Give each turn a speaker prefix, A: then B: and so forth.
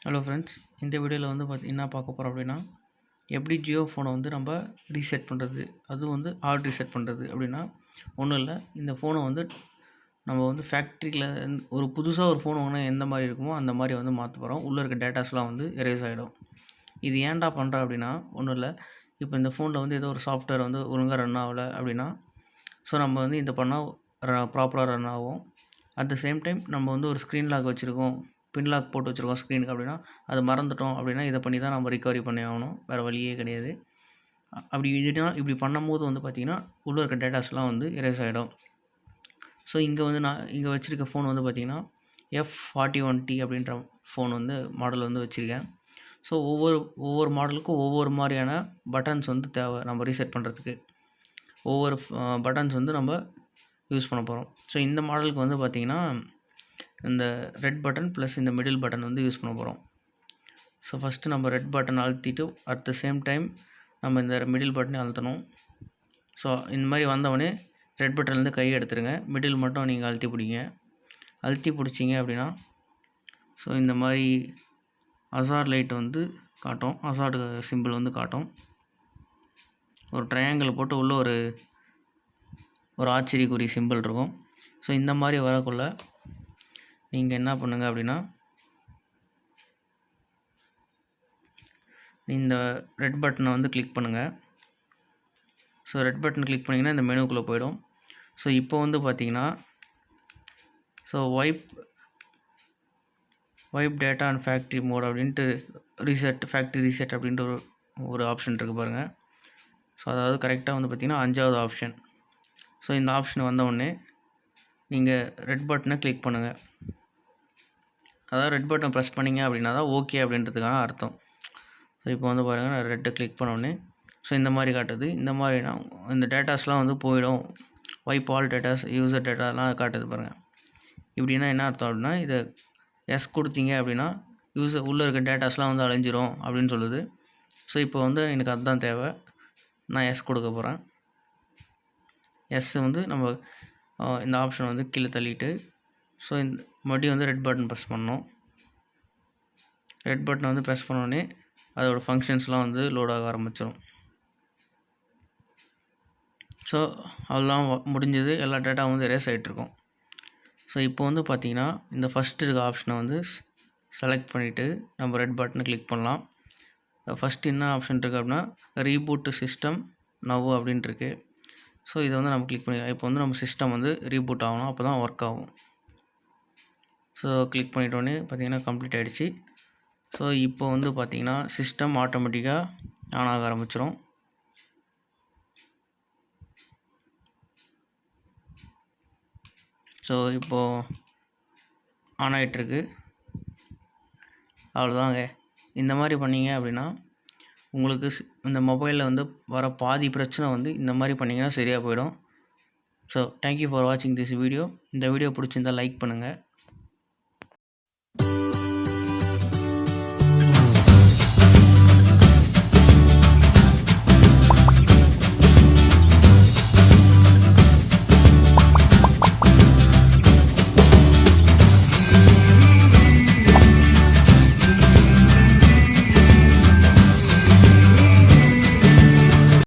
A: Hello friends, இந்த வீடியோவில் வந்து என்ன பார்க்க போகிறோம் அப்படின்னா, எப்படி ஜியோ ஃபோனை வந்து நம்ம ரீசெட் பண்ணுறது, அதுவும் வந்து ஹார்ட் ரீசெட் பண்ணுறது அப்படின்னா ஒன்றும் இல்லை. இந்த ஃபோனை வந்து நம்ம வந்து ஃபேக்ட்ரியில் ஒரு புதுசாக ஒரு ஃபோன் வாங்கினா எந்த மாதிரி இருக்குமோ அந்த மாதிரி வந்து மாற்ற போகிறோம். உள்ளே இருக்க டேட்டாஸ்லாம் வந்து எரேஸ் ஆகிடும். இது ஏன்டா பண்ணுறேன் அப்படின்னா ஒன்றும் இல்லை. இப்போ இந்த ஃபோனில் வந்து ஏதோ ஒரு சாஃப்ட்வேர் வந்து ஒழுங்காக ரன் ஆகலை அப்படின்னா, ஸோ நம்ம வந்து இந்த பண்ணால் ப்ராப்பராக ரன் ஆகும். அட் த சேம் டைம் நம்ம வந்து ஒரு ஸ்க்ரீன் லாக் வச்சுருக்கோம், பின் லாக் போட்டு வச்சுருக்கோம் ஸ்க்ரீனுக்கு அப்படின்னா, அது மறந்துட்டோம் அப்படின்னா இதை பண்ணி தான் நம்ம ரிகவரி பண்ணி ஆகணும். வேறு வழியே கிடையாது. அப்படி இதுனா இப்படி பண்ணும்போது வந்து பார்த்திங்கன்னா உள்ளே இருக்க டேட்டாஸ்லாம் வந்து எரேஸ் ஆகிடும். ஸோ இங்கே வந்து நான் இங்கே வச்சுருக்க ஃபோன் வந்து பார்த்திங்கன்னா F41T அப்படின்ற ஃபோன் வந்து மாடல் வந்து வச்சுருக்கேன். ஸோ ஒவ்வொரு மாடலுக்கும் ஒவ்வொரு மாதிரியான பட்டன்ஸ் வந்து தேவை நம்ம ரீசெட் பண்ணுறதுக்கு. ஒவ்வொரு பட்டன்ஸ் வந்து நம்ம யூஸ் பண்ண போகிறோம். ஸோ இந்த மாடலுக்கு வந்து பார்த்திங்கன்னா இந்த ரெட் பட்டன் ப்ளஸ் இந்த மிடில் பட்டன் வந்து யூஸ் பண்ண போகிறோம். ஸோ ஃபஸ்ட்டு நம்ம ரெட் பட்டன் அழுத்திட்டு அட் த சேம் டைம் நம்ம இந்த மிடில் பட்டனை அழுத்தணும். ஸோ இந்த மாதிரி வந்தவொடனே ரெட் பட்டன்லேருந்து கை எடுத்துருங்க, மிடில் மட்டும் நீங்கள் அழுத்தி பிடிங்க. அழுத்தி பிடிச்சிங்க அப்படின்னா ஸோ இந்த மாதிரி ஹசார்ட் லைட் வந்து காட்டும், ஹசார்டு சிம்பிள் வந்து காட்டும். ஒரு ட்ரையாங்கிள் போட்டு உள்ளே ஒரு ஆச்சரியக்குறி சிம்பிள் இருக்கும். ஸோ இந்த மாதிரி வரக்குள்ள நீங்கள் என்ன பண்ணுங்கள் அப்படின்னா, இந்த ரெட் பட்டனை வந்து கிளிக் பண்ணுங்கள். ஸோ ரெட் பட்டன் கிளிக் பண்ணிங்கன்னா இந்த மெனுக்குள்ளே போயிடும். ஸோ இப்போ வந்து பார்த்தீங்கன்னா so wipe data and factory mode அப்படின்ட்டு ஃபேக்ட்ரி ரீசெட் அப்படின்ட்டு ஒரு ஆப்ஷன் இருக்குது பாருங்கள். ஸோ அதாவது கரெக்டாக வந்து பார்த்திங்கன்னா 5வது ஆப்ஷன். ஸோ இந்த ஆப்ஷன் வந்தவுடனே நீங்கள் ரெட் பட்டனை கிளிக் பண்ணுங்கள். அதாவது ரெட் பட்டன் ப்ரெஸ் பண்ணிங்க அப்படின்னா தான் ஓகே அப்படின்றதுக்கான அர்த்தம். ஸோ இப்போ வந்து பாருங்கள், நான் ரெட்டை கிளிக் பண்ணோடனே ஸோ இந்த மாதிரி காட்டுது. இந்த மாதிரினா இந்த டேட்டாஸ்லாம் வந்து போயிடும். வைப் ஆல் டேட்டாஸ், யூசர் டேட்டாலாம் காட்டுது பாருங்கள். இப்படின்னா என்ன அர்த்தம் அப்படின்னா, இதை எஸ் கொடுத்தீங்க அப்படின்னா உள்ளே இருக்க டேட்டாஸ்லாம் வந்து அழிஞ்சிரும் அப்படின்னு சொல்லுது. ஸோ இப்போ வந்து எனக்கு அதுதான் தேவை. நான் எஸ் கொடுக்க போகிறேன். எஸ் வந்து நம்ம இந்த ஆப்ஷன் வந்து கீழே தள்ளிட்டு ஸோ இந்த மறுபடியும் வந்து ரெட் பட்டன் ப்ரெஸ் பண்ணணும். ரெட் பட்டனை வந்து ப்ரெஸ் பண்ணோடனே அதோடய ஃபங்க்ஷன்ஸ்லாம் வந்து லோட் ஆக ஆரம்பிச்சிடும். ஸோ அதெல்லாம் முடிஞ்சது, எல்லா டேட்டாவும் வந்து எரேஸ் ஆகிட்ருக்கும். ஸோ இப்போ வந்து பார்த்திங்கன்னா இந்த ஃபஸ்ட்டு இருக்க ஆப்ஷனை வந்து செலக்ட் பண்ணிவிட்டு நம்ம ரெட் பட்டனை கிளிக் பண்ணலாம். ஃபஸ்ட்டு என்ன ஆப்ஷன் இருக்குது அப்படின்னா ரீபூட் சிஸ்டம் நவ் அப்படின்ட்டு இருக்குது. ஸோ இதை வந்து நம்ம கிளிக் பண்ணிக்கலாம். இப்போ வந்து நம்ம சிஸ்டம் வந்து ரீபூட் ஆகணும், அப்போ தான் ஒர்க் ஆகும். ஸோ கிளிக் பண்ணிட்டோன்னே பார்த்திங்கன்னா கம்ப்ளீட் ஆகிடுச்சு. ஸோ இப்போ வந்து பார்த்திங்கன்னா சிஸ்டம் ஆட்டோமேட்டிக்காக ஆன் ஆக ஆரம்பிச்சிடும். ஸோ இப்போது ஆன் ஆகிட்டுருக்கு. அவ்வளோதாங்க. இந்த மாதிரி பண்ணிங்க அப்படின்னா உங்களுக்கு இந்த மொபைலில் வந்து வர பாதி பிரச்சனை வந்து இந்த மாதிரி பண்ணிங்கன்னா சரியாக போயிடும். ஸோ தேங்க்யூ ஃபார் வாட்சிங் திஸ் வீடியோ. இந்த வீடியோ பிடிச்சிருந்தால் லைக் பண்ணுங்கள்.